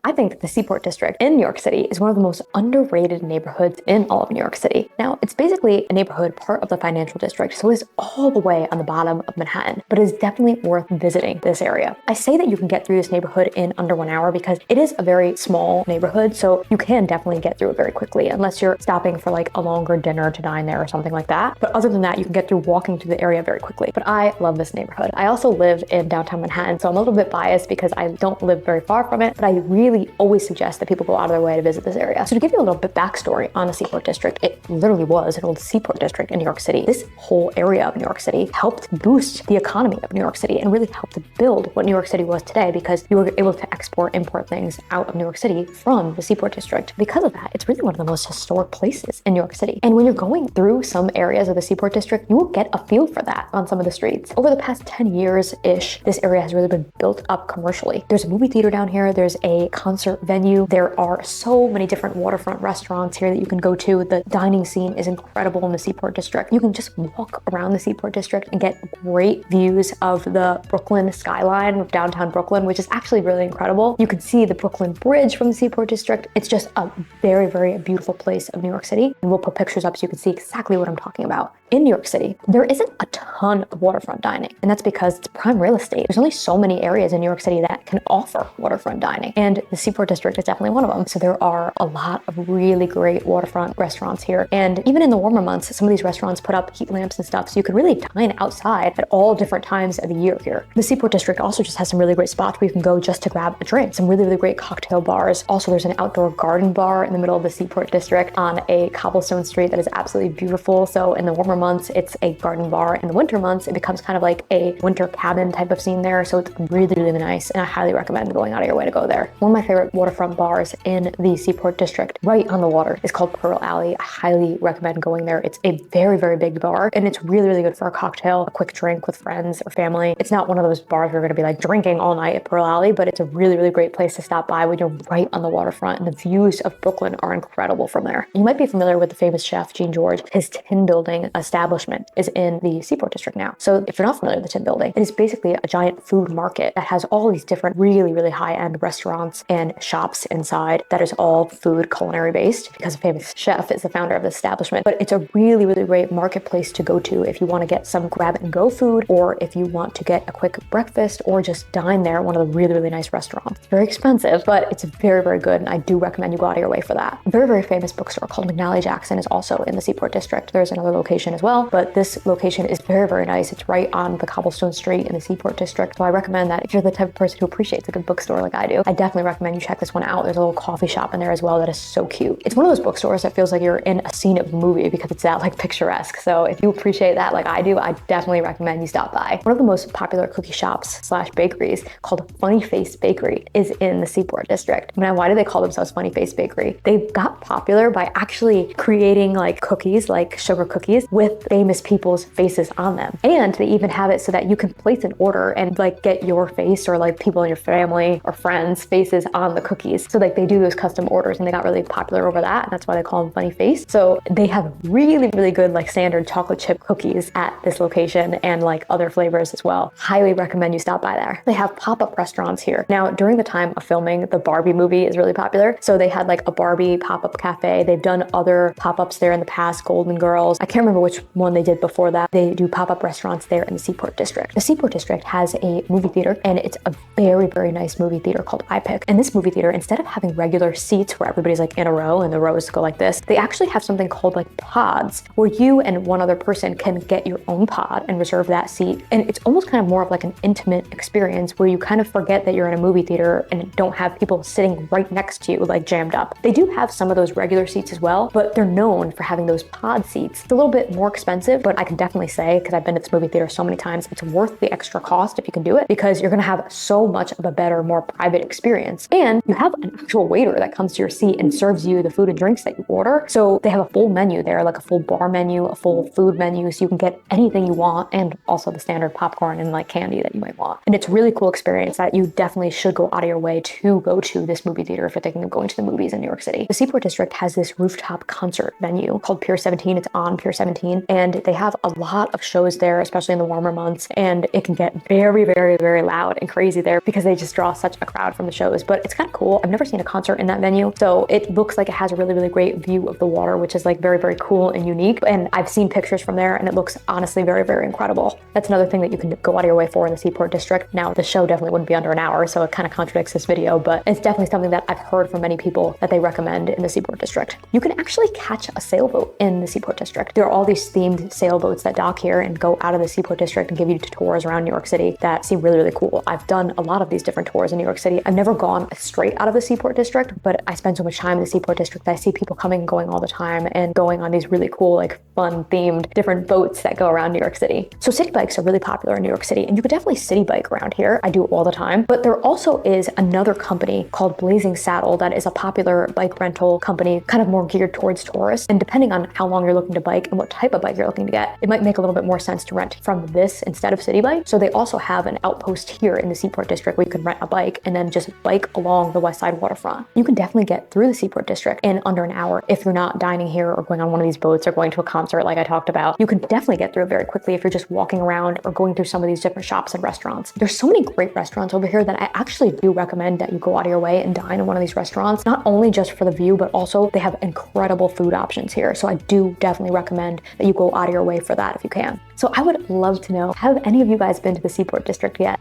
I think that the Seaport District in New York City is one of the most underrated neighborhoods in all of New York City. Now, it's basically a neighborhood part of the financial district, so it's all the way on the bottom of Manhattan, but it's definitely worth visiting this area. I say that you can get through this neighborhood in under 1 hour because it is a very small neighborhood, so you can definitely get through it very quickly, unless you're stopping for like a longer dinner to dine there or something like that. But other than that, you can get through walking through the area very quickly. But I love this neighborhood. I also live in downtown Manhattan, so I'm a little bit biased because I don't live very far from it, but I really always suggest that people go out of their way to visit this area. So to give you a little bit backstory on the Seaport District, it literally was an old seaport district in New York City. This whole area of New York City helped boost the economy of New York City and really helped to build what New York City was today, because you were able to import things out of New York City from the Seaport District. Because of that, it's really one of the most historic places in New York City. And when you're going through some areas of the Seaport District, you will get a feel for that on some of the streets. Over the past 10 years-ish, this area has really been built up commercially. There's a movie theater down here, there's a concert venue, there are so many different waterfront restaurants here that you can go to. The dining scene is incredible in the Seaport District. You can just walk around the Seaport District and get great views of the Brooklyn skyline of downtown Brooklyn, which is actually really incredible. You can see the Brooklyn Bridge from the Seaport District. It's just a very, very beautiful place of New York City. And we'll put pictures up so you can see exactly what I'm talking about. In New York City, there isn't a ton of waterfront dining, and that's because it's prime real estate. There's only so many areas in New York City that can offer waterfront dining, and the Seaport District is definitely one of them. So there are a lot of really great waterfront restaurants here. And even in the warmer months, some of these restaurants put up heat lamps and stuff, so you can really dine outside at all different times of the year here. The Seaport District also just has some really great spots where you can go just to grab a drink. Some really, really great cocktail bars. Also, there's an outdoor garden bar in the middle of the Seaport District on a cobblestone street that is absolutely beautiful. So in the warmer months, it's a garden bar. In the winter months, it becomes kind of like a winter cabin type of scene there. So it's really, really nice, and I highly recommend going out of your way to go there. One of my favorite waterfront bars in the Seaport District, right on the water, is called Pearl Alley. I highly recommend going there. It's a very, very big bar, and it's really, really good for a cocktail, a quick drink with friends or family. It's not one of those bars where you're gonna be like drinking all night at Pearl Alley, but it's a really, really great place to stop by when you're right on the waterfront, and the views of Brooklyn are incredible from there. You might be familiar with the famous chef Gene George. His Tin Building establishment is in the Seaport District now. So if you're not familiar with the Tin Building, it is basically a giant food market that has all these different really, really high-end restaurants and shops inside that is all food culinary based, because a famous chef is the founder of the establishment. But it's a really, really great marketplace to go to if you want to get some grab and go food, or if you want to get a quick breakfast or just dine there at one of the really, really nice restaurants. It's very expensive, but it's very, very good, and I do recommend you go out of your way for that. A very, very famous bookstore called McNally Jackson is also in the Seaport District. There's another location as well, but this location is very, very nice. It's right on the cobblestone street in the Seaport District. So I recommend that if you're the type of person who appreciates a good bookstore like I do, I definitely recommend you check this one out. There's a little coffee shop in there as well that is so cute. It's one of those bookstores that feels like you're in a scene of a movie because it's that like picturesque. So if you appreciate that like I do, I definitely recommend you stop by. One of the most popular cookie shops / bakeries, called Funny Face Bakery, is in the Seaport District. Now, why do they call themselves Funny Face Bakery? They got popular by actually creating like cookies, like sugar cookies, with famous people's faces on them. And they even have it so that you can place an order and like get your face or like people in your family or friends' faces on the cookies. So like they do those custom orders, and they got really popular over that, and that's why they call them Funny Face. So they have really, really good like standard chocolate chip cookies at this location, and like other flavors as well. Highly recommend you stop by there. They have pop-up restaurants here. Now, during the time of filming, the Barbie movie is really popular. So they had like a Barbie pop-up cafe. They've done other pop-ups there in the past, Golden Girls. I can't remember which one they did before that. They do pop-up restaurants there in the Seaport District. The Seaport District has a movie theater, and it's a very, very nice movie theater called iPic. And this movie theater, instead of having regular seats where everybody's like in a row and the rows go like this, they actually have something called like pods, where you and one other person can get your own pod and reserve that seat. And it's almost kind of more of like an intimate experience where you kind of forget that you're in a movie theater and don't have people sitting right next to you like jammed up. They do have some of those regular seats as well, but they're known for having those pod seats. It's a little bit more expensive, but I can definitely say, because I've been to this movie theater so many times, it's worth the extra cost if you can do it, because you're gonna have so much of a better, more private experience. And you have an actual waiter that comes to your seat and serves you the food and drinks that you order. So they have a full menu there, like a full bar menu, a full food menu, so you can get anything you want, and also the standard popcorn and like candy that you might want. And it's a really cool experience that you definitely should go out of your way to go to this movie theater if you're thinking of going to the movies in New York City. The Seaport District has this rooftop concert venue called Pier 17. It's on Pier 17, scene, and they have a lot of shows there, especially in the warmer months, and it can get very, very, very loud and crazy there because they just draw such a crowd from the shows. But it's kind of cool. I've never seen a concert in that venue, so it looks like it has a really, really great view of the water, which is like very, very cool and unique. And I've seen pictures from there, and it looks honestly very, very incredible. That's another thing that you can go out of your way for in the Seaport District. Now, the show definitely wouldn't be under an hour, so it kind of contradicts this video, but it's definitely something that I've heard from many people that they recommend in the Seaport District. You can actually catch a sailboat in the Seaport District. There are all these themed sailboats that dock here and go out of the Seaport District and give you tours around New York City that seem really, really cool. I've done a lot of these different tours in New York City. I've never gone straight out of the Seaport District, but I spend so much time in the Seaport District that I see people coming and going all the time and going on these really cool, like fun themed different boats that go around New York City. So city bikes are really popular in New York City, and you could definitely city bike around here. I do all the time, but there also is another company called Blazing Saddle that is a popular bike rental company, kind of more geared towards tourists. And depending on how long you're looking to bike and what type of bike you're looking to get, it might make a little bit more sense to rent from this instead of city bike. So they also have an outpost here in the Seaport District where you can rent a bike and then just bike along the West Side waterfront. You can definitely get through the Seaport District in under an hour if you're not dining here or going on one of these boats or going to a concert like I talked about. You can definitely get through it very quickly if you're just walking around or going through some of these different shops and restaurants. There's so many great restaurants over here that I actually do recommend that you go out of your way and dine in one of these restaurants, not only just for the view, but also they have incredible food options here. So I do definitely recommend that you go out of your way for that if you can. So I would love to know, have any of you guys been to the Seaport District yet?